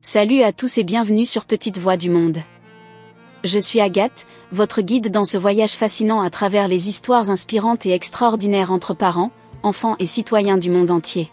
Salut à tous et bienvenue sur Petite Voix du Monde. Je suis Agathe, votre guide dans ce voyage fascinant à travers les histoires inspirantes et extraordinaires entre parents, enfants et citoyens du monde entier.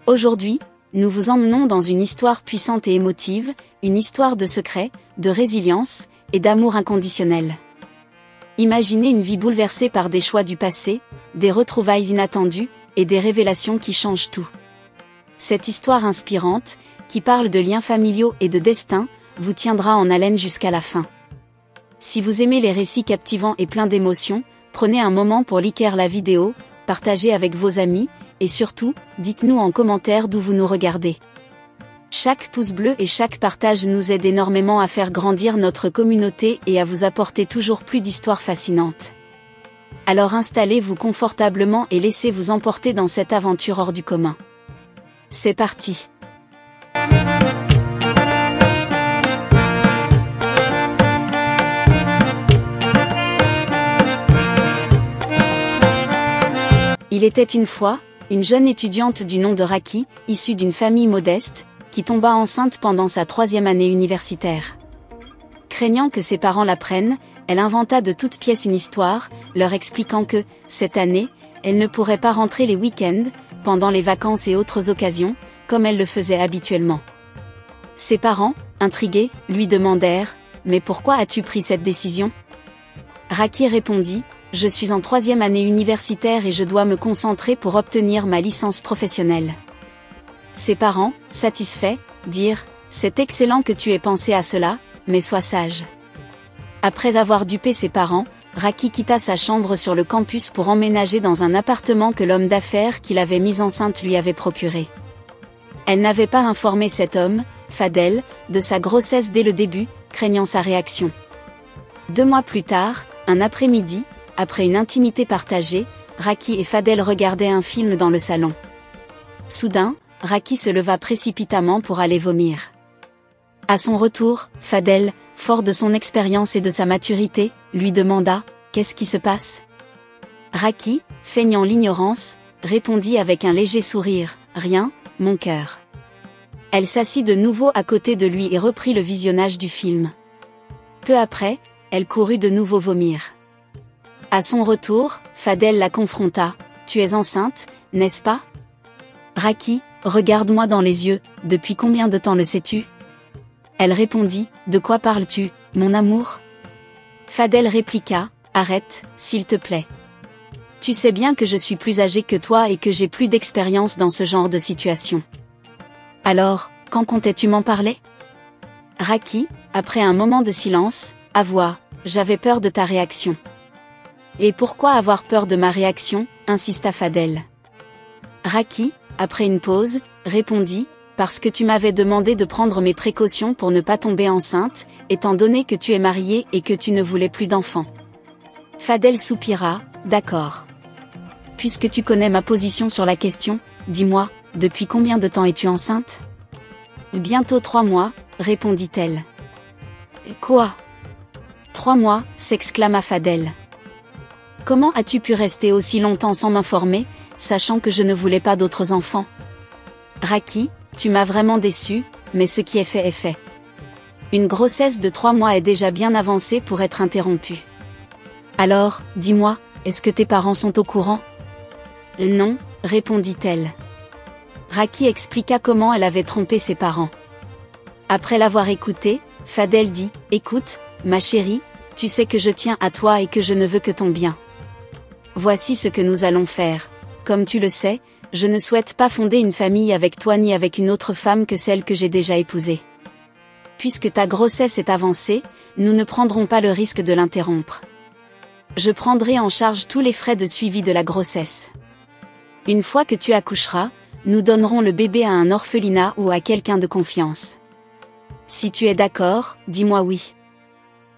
Aujourd'hui, nous vous emmenons dans une histoire puissante et émotive, une histoire de secret, de résilience et d'amour inconditionnel. Imaginez une vie bouleversée par des choix du passé, des retrouvailles inattendues et des révélations qui changent tout. Cette histoire inspirante, qui parle de liens familiaux et de destin, vous tiendra en haleine jusqu'à la fin. Si vous aimez les récits captivants et pleins d'émotions, prenez un moment pour liker la vidéo, partagez avec vos amis, et surtout, dites-nous en commentaire d'où vous nous regardez. Chaque pouce bleu et chaque partage nous aide énormément à faire grandir notre communauté et à vous apporter toujours plus d'histoires fascinantes. Alors installez-vous confortablement et laissez-vous emporter dans cette aventure hors du commun. C'est parti! Il était une fois, une jeune étudiante du nom de Raki, issue d'une famille modeste, qui tomba enceinte pendant sa 3e année universitaire. Craignant que ses parents l'apprennent, elle inventa de toutes pièces une histoire, leur expliquant que, cette année, elle ne pourrait pas rentrer les week-ends, pendant les vacances et autres occasions, comme elle le faisait habituellement. Ses parents, intrigués, lui demandèrent « Mais pourquoi as-tu pris cette décision ?» Raki répondit « Je suis en 3e année universitaire et je dois me concentrer pour obtenir ma licence professionnelle. » Ses parents, satisfaits, dirent « C'est excellent que tu aies pensé à cela, mais sois sage. » Après avoir dupé ses parents, Raki quitta sa chambre sur le campus pour emménager dans un appartement que l'homme d'affaires qui l'avait mise enceinte lui avait procuré. Elle n'avait pas informé cet homme, Fadel, de sa grossesse dès le début, craignant sa réaction. 2 mois plus tard, un après-midi, après une intimité partagée, Raki et Fadel regardaient un film dans le salon. Soudain, Raki se leva précipitamment pour aller vomir. À son retour, Fadel, fort de son expérience et de sa maturité, lui demanda « Qu'est-ce qui se passe ?» Raki, feignant l'ignorance, répondit avec un léger sourire « Rien, mon cœur. » Elle s'assit de nouveau à côté de lui et reprit le visionnage du film. Peu après, elle courut de nouveau vomir. À son retour, Fadel la confronta. « Tu es enceinte, n'est-ce pas ?» Raki, regarde-moi dans les yeux, depuis combien de temps le sais-tu ? Elle répondit, « De quoi parles-tu, mon amour ?» Fadel répliqua, « Arrête, s'il te plaît. Tu sais bien que je suis plus âgée que toi et que j'ai plus d'expérience dans ce genre de situation. Alors, quand comptais-tu m'en parler ?» Raki, après un moment de silence, avoua, « J'avais peur de ta réaction. » Et pourquoi avoir peur de ma réaction, insista Fadel. Raki, après une pause, répondit, « Parce que tu m'avais demandé de prendre mes précautions pour ne pas tomber enceinte, étant donné que tu es mariée et que tu ne voulais plus d'enfants. » Fadel soupira, « D'accord. Puisque tu connais ma position sur la question, dis-moi, depuis combien de temps es-tu enceinte ?»« Bientôt 3 mois, répondit-elle. « Quoi ? 3 mois, s'exclama Fadel. Comment as-tu pu rester aussi longtemps sans m'informer, sachant que je ne voulais pas d'autres enfants ? Raki, tu m'as vraiment déçu, mais ce qui est fait est fait. Une grossesse de 3 mois est déjà bien avancée pour être interrompue. Alors, dis-moi, est-ce que tes parents sont au courant ? Non, répondit-elle. Raki expliqua comment elle avait trompé ses parents. Après l'avoir écouté, Fadel dit, « Écoute, ma chérie, tu sais que je tiens à toi et que je ne veux que ton bien. Voici ce que nous allons faire. Comme tu le sais, je ne souhaite pas fonder une famille avec toi ni avec une autre femme que celle que j'ai déjà épousée. Puisque ta grossesse est avancée, nous ne prendrons pas le risque de l'interrompre. Je prendrai en charge tous les frais de suivi de la grossesse. Une fois que tu accoucheras, nous donnerons le bébé à un orphelinat ou à quelqu'un de confiance. Si tu es d'accord, dis-moi oui.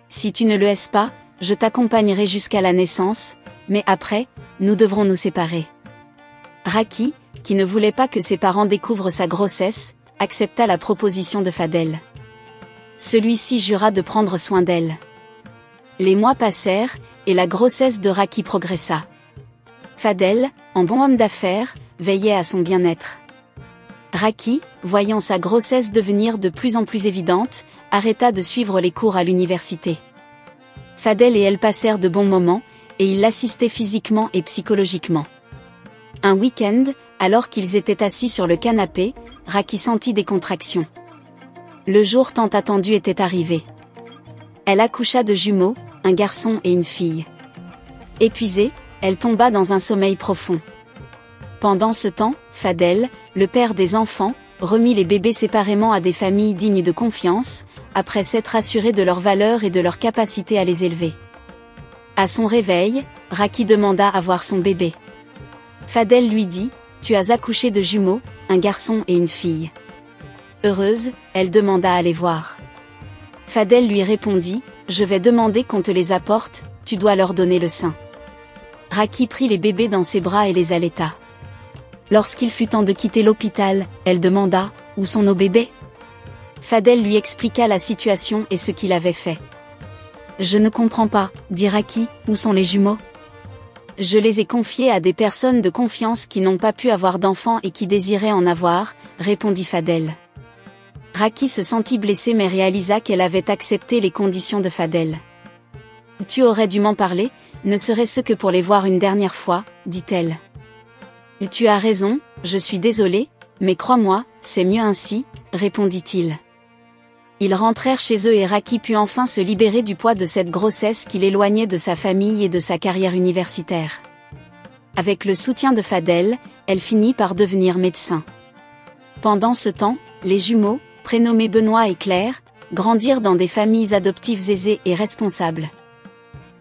Si tu ne le es pas, je t'accompagnerai jusqu'à la naissance, mais après, nous devrons nous séparer. » Raki, qui ne voulait pas que ses parents découvrent sa grossesse, accepta la proposition de Fadel. Celui-ci jura de prendre soin d'elle. Les mois passèrent, et la grossesse de Raki progressa. Fadel, en bon homme d'affaires, veillait à son bien-être. Raki, voyant sa grossesse devenir de plus en plus évidente, arrêta de suivre les cours à l'université. Fadel et elle passèrent de bons moments, et il l'assistait physiquement et psychologiquement. Un week-end, alors qu'ils étaient assis sur le canapé, Raki sentit des contractions. Le jour tant attendu était arrivé. Elle accoucha de jumeaux, un garçon et une fille. Épuisée, elle tomba dans un sommeil profond. Pendant ce temps, Fadel, le père des enfants, remit les bébés séparément à des familles dignes de confiance, après s'être assuré de leur valeur et de leur capacité à les élever. À son réveil, Raki demanda à voir son bébé. Fadel lui dit « Tu as accouché de jumeaux, un garçon et une fille. » Heureuse, elle demanda à les voir. Fadel lui répondit « Je vais demander qu'on te les apporte, tu dois leur donner le sein. » Raki prit les bébés dans ses bras et les allaita. Lorsqu'il fut temps de quitter l'hôpital, elle demanda « Où sont nos bébés ?» Fadel lui expliqua la situation et ce qu'il avait fait. « Je ne comprends pas, » dit Raki, « où sont les jumeaux ? Je les ai confiés à des personnes de confiance qui n'ont pas pu avoir d'enfants et qui désiraient en avoir, » répondit Fadel. Raki se sentit blessée mais réalisa qu'elle avait accepté les conditions de Fadel. « Tu aurais dû m'en parler, ne serait-ce que pour les voir une dernière fois, » dit-elle. « Tu as raison, je suis désolée, mais crois-moi, c'est mieux ainsi, » répondit-il. Ils rentrèrent chez eux et Raki put enfin se libérer du poids de cette grossesse qui l'éloignait de sa famille et de sa carrière universitaire. Avec le soutien de Fadel, elle finit par devenir médecin. Pendant ce temps, les jumeaux, prénommés Benoît et Claire, grandirent dans des familles adoptives aisées et responsables.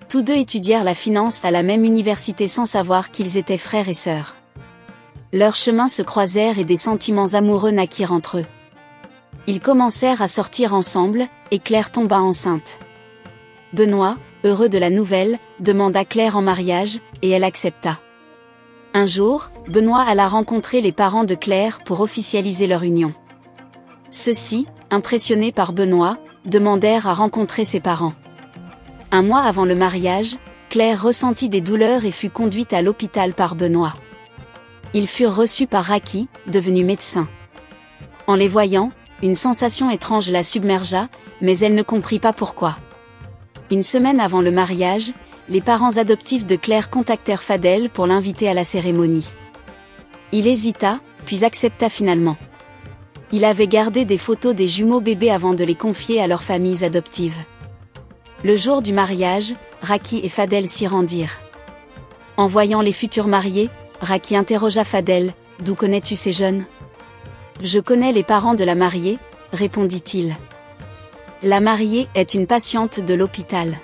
Tous deux étudièrent la finance à la même université sans savoir qu'ils étaient frères et sœurs. Leurs chemins se croisèrent et des sentiments amoureux naquirent entre eux. Ils commencèrent à sortir ensemble, et Claire tomba enceinte. Benoît, heureux de la nouvelle, demanda Claire en mariage, et elle accepta. Un jour, Benoît alla rencontrer les parents de Claire pour officialiser leur union. Ceux-ci, impressionnés par Benoît, demandèrent à rencontrer ses parents. Un mois avant le mariage, Claire ressentit des douleurs et fut conduite à l'hôpital par Benoît. Ils furent reçus par Raki, devenu médecin. En les voyant, une sensation étrange la submergea, mais elle ne comprit pas pourquoi. Une semaine avant le mariage, les parents adoptifs de Claire contactèrent Fadel pour l'inviter à la cérémonie. Il hésita, puis accepta finalement. Il avait gardé des photos des jumeaux bébés avant de les confier à leurs familles adoptives. Le jour du mariage, Raki et Fadel s'y rendirent. En voyant les futurs mariés, Raki interrogea Fadel, « D'où connais-tu ces jeunes ?» « Je connais les parents de la mariée, » répondit-il. « La mariée est une patiente de l'hôpital.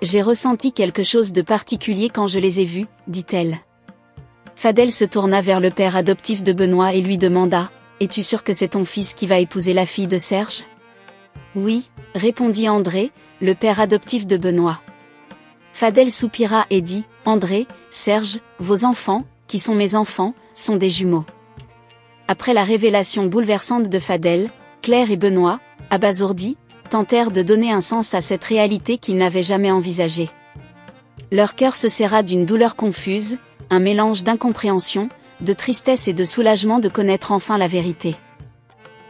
J'ai ressenti quelque chose de particulier quand je les ai vus, » dit-elle. Fadel se tourna vers le père adoptif de Benoît et lui demanda, « Es-tu sûr que c'est ton fils qui va épouser la fille de Serge ?» « Oui, » répondit André, le père adoptif de Benoît. Fadel soupira et dit, « André, Serge, vos enfants, qui sont mes enfants, sont des jumeaux. » Après la révélation bouleversante de Fadel, Claire et Benoît, abasourdis, tentèrent de donner un sens à cette réalité qu'ils n'avaient jamais envisagée. Leur cœur se serra d'une douleur confuse, un mélange d'incompréhension, de tristesse et de soulagement de connaître enfin la vérité.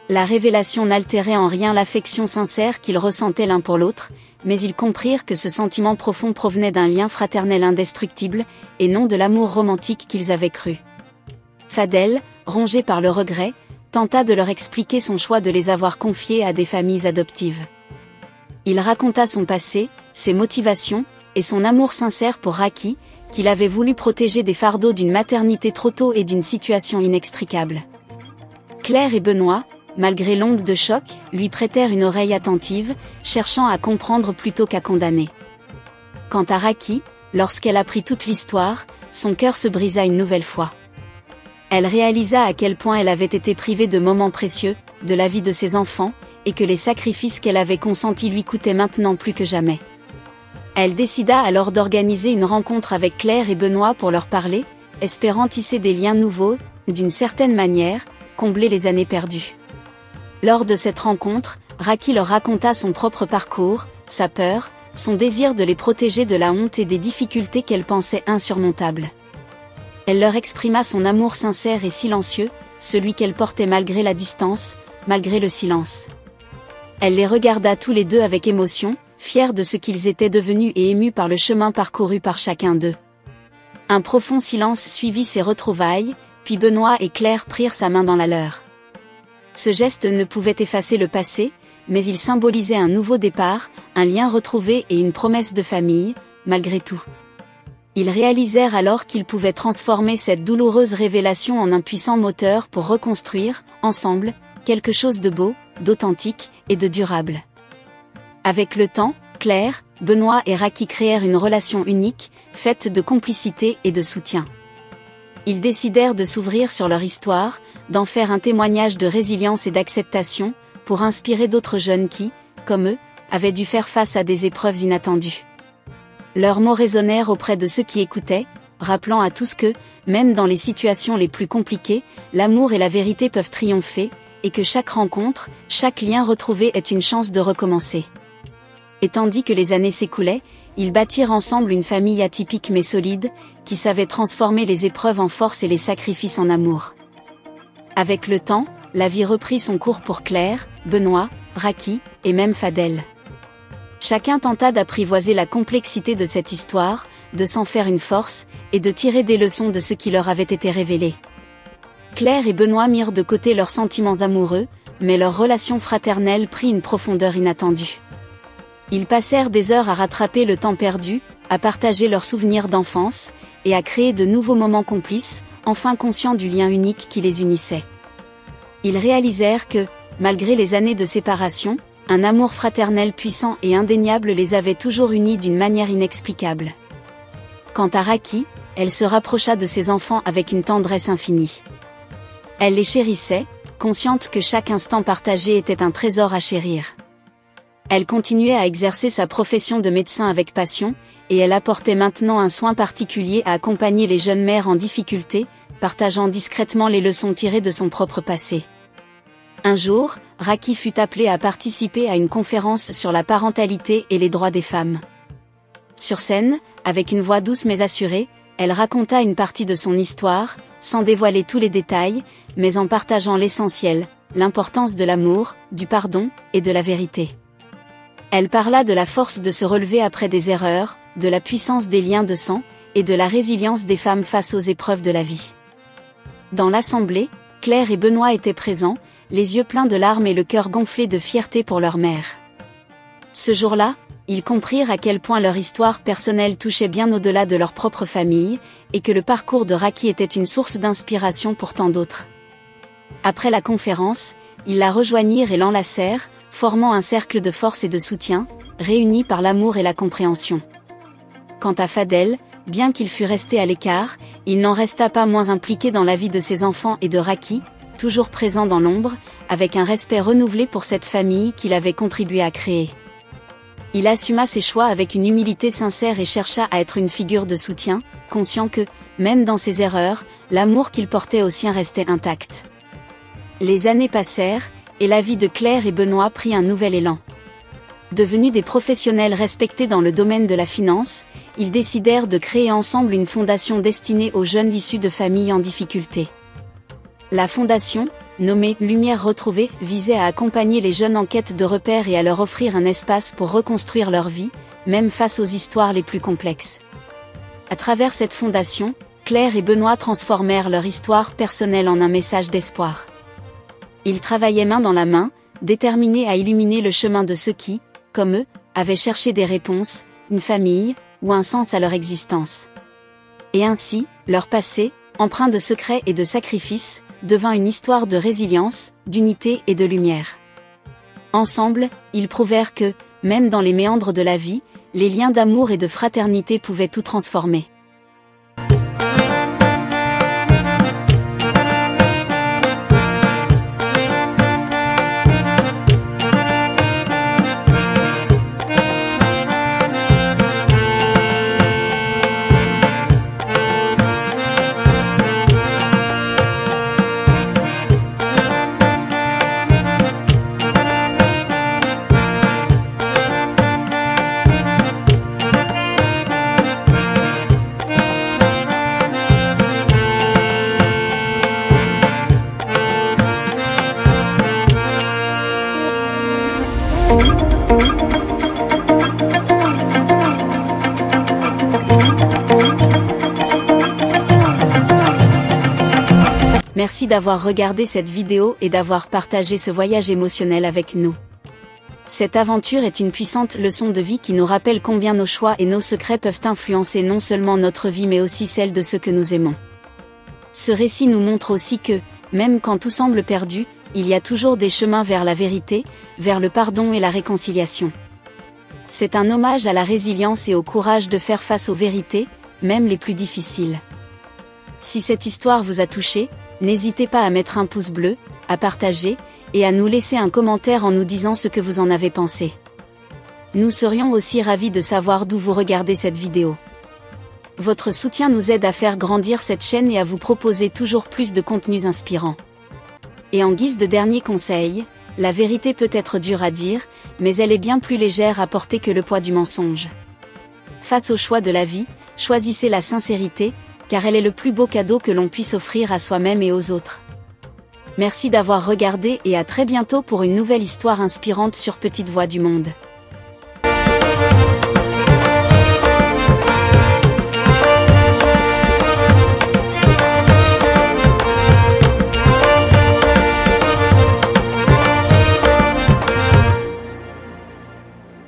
La révélation n'altérait en rien l'affection sincère qu'ils ressentaient l'un pour l'autre, mais ils comprirent que ce sentiment profond provenait d'un lien fraternel indestructible, et non de l'amour romantique qu'ils avaient cru. Fadel, rongé par le regret, tenta de leur expliquer son choix de les avoir confiés à des familles adoptives. Il raconta son passé, ses motivations, et son amour sincère pour Raki, qu'il avait voulu protéger des fardeaux d'une maternité trop tôt et d'une situation inextricable. Claire et Benoît, malgré l'onde de choc, lui prêtèrent une oreille attentive, cherchant à comprendre plutôt qu'à condamner. Quant à Raki, lorsqu'elle apprit toute l'histoire, son cœur se brisa une nouvelle fois. Elle réalisa à quel point elle avait été privée de moments précieux, de la vie de ses enfants, et que les sacrifices qu'elle avait consentis lui coûtaient maintenant plus que jamais. Elle décida alors d'organiser une rencontre avec Claire et Benoît pour leur parler, espérant tisser des liens nouveaux, d'une certaine manière, combler les années perdues. Lors de cette rencontre, Raki leur raconta son propre parcours, sa peur, son désir de les protéger de la honte et des difficultés qu'elle pensait insurmontables. Elle leur exprima son amour sincère et silencieux, celui qu'elle portait malgré la distance, malgré le silence. Elle les regarda tous les deux avec émotion, fiers de ce qu'ils étaient devenus et émus par le chemin parcouru par chacun d'eux. Un profond silence suivit ces retrouvailles, puis Benoît et Claire prirent sa main dans la leur. Ce geste ne pouvait effacer le passé, mais il symbolisait un nouveau départ, un lien retrouvé et une promesse de famille, malgré tout. Ils réalisèrent alors qu'ils pouvaient transformer cette douloureuse révélation en un puissant moteur pour reconstruire, ensemble, quelque chose de beau, d'authentique et de durable. Avec le temps, Claire, Benoît et Raki créèrent une relation unique, faite de complicité et de soutien. Ils décidèrent de s'ouvrir sur leur histoire, d'en faire un témoignage de résilience et d'acceptation, pour inspirer d'autres jeunes qui, comme eux, avaient dû faire face à des épreuves inattendues. Leurs mots résonnèrent auprès de ceux qui écoutaient, rappelant à tous que, même dans les situations les plus compliquées, l'amour et la vérité peuvent triompher, et que chaque rencontre, chaque lien retrouvé est une chance de recommencer. Et tandis que les années s'écoulaient, ils bâtirent ensemble une famille atypique mais solide, qui savait transformer les épreuves en force et les sacrifices en amour. Avec le temps, la vie reprit son cours pour Claire, Benoît, Raki, et même Fadel. Chacun tenta d'apprivoiser la complexité de cette histoire, de s'en faire une force, et de tirer des leçons de ce qui leur avait été révélé. Claire et Benoît mirent de côté leurs sentiments amoureux, mais leur relation fraternelle prit une profondeur inattendue. Ils passèrent des heures à rattraper le temps perdu, à partager leurs souvenirs d'enfance, et à créer de nouveaux moments complices, enfin conscients du lien unique qui les unissait. Ils réalisèrent que, malgré les années de séparation, un amour fraternel puissant et indéniable les avait toujours unis d'une manière inexplicable. Quant à Raki, elle se rapprocha de ses enfants avec une tendresse infinie. Elle les chérissait, consciente que chaque instant partagé était un trésor à chérir. Elle continuait à exercer sa profession de médecin avec passion, et elle apportait maintenant un soin particulier à accompagner les jeunes mères en difficulté, partageant discrètement les leçons tirées de son propre passé. Un jour, Raki fut appelée à participer à une conférence sur la parentalité et les droits des femmes. Sur scène, avec une voix douce mais assurée, elle raconta une partie de son histoire, sans dévoiler tous les détails, mais en partageant l'essentiel, l'importance de l'amour, du pardon, et de la vérité. Elle parla de la force de se relever après des erreurs, de la puissance des liens de sang, et de la résilience des femmes face aux épreuves de la vie. Dans l'assemblée, Claire et Benoît étaient présents, les yeux pleins de larmes et le cœur gonflé de fierté pour leur mère. Ce jour-là, ils comprirent à quel point leur histoire personnelle touchait bien au-delà de leur propre famille, et que le parcours de Raki était une source d'inspiration pour tant d'autres. Après la conférence, ils la rejoignirent et l'enlacèrent, formant un cercle de force et de soutien, réunis par l'amour et la compréhension. Quant à Fadel, bien qu'il fût resté à l'écart, il n'en resta pas moins impliqué dans la vie de ses enfants et de Raki, toujours présent dans l'ombre, avec un respect renouvelé pour cette famille qu'il avait contribué à créer. Il assuma ses choix avec une humilité sincère et chercha à être une figure de soutien, conscient que, même dans ses erreurs, l'amour qu'il portait aux siens restait intact. Les années passèrent, et la vie de Claire et Benoît prit un nouvel élan. Devenus des professionnels respectés dans le domaine de la finance, ils décidèrent de créer ensemble une fondation destinée aux jeunes issus de familles en difficulté. La fondation, nommée Lumière Retrouvée, visait à accompagner les jeunes en quête de repères et à leur offrir un espace pour reconstruire leur vie, même face aux histoires les plus complexes. À travers cette fondation, Claire et Benoît transformèrent leur histoire personnelle en un message d'espoir. Ils travaillaient main dans la main, déterminés à illuminer le chemin de ceux qui, comme eux, avaient cherché des réponses, une famille, ou un sens à leur existence. Et ainsi, leur passé, empreint de secrets et de sacrifices, devint une histoire de résilience, d'unité et de lumière. Ensemble, ils prouvèrent que, même dans les méandres de la vie, les liens d'amour et de fraternité pouvaient tout transformer. Merci d'avoir regardé cette vidéo et d'avoir partagé ce voyage émotionnel avec nous. Cette aventure est une puissante leçon de vie qui nous rappelle combien nos choix et nos secrets peuvent influencer non seulement notre vie mais aussi celle de ceux que nous aimons. Ce récit nous montre aussi que, même quand tout semble perdu, il y a toujours des chemins vers la vérité, vers le pardon et la réconciliation. C'est un hommage à la résilience et au courage de faire face aux vérités, même les plus difficiles. Si cette histoire vous a touché, n'hésitez pas à mettre un pouce bleu, à partager, et à nous laisser un commentaire en nous disant ce que vous en avez pensé. Nous serions aussi ravis de savoir d'où vous regardez cette vidéo. Votre soutien nous aide à faire grandir cette chaîne et à vous proposer toujours plus de contenus inspirants. Et en guise de dernier conseil, la vérité peut être dure à dire, mais elle est bien plus légère à porter que le poids du mensonge. Face au choix de la vie, choisissez la sincérité, car elle est le plus beau cadeau que l'on puisse offrir à soi-même et aux autres. Merci d'avoir regardé et à très bientôt pour une nouvelle histoire inspirante sur Petite Voix du Monde.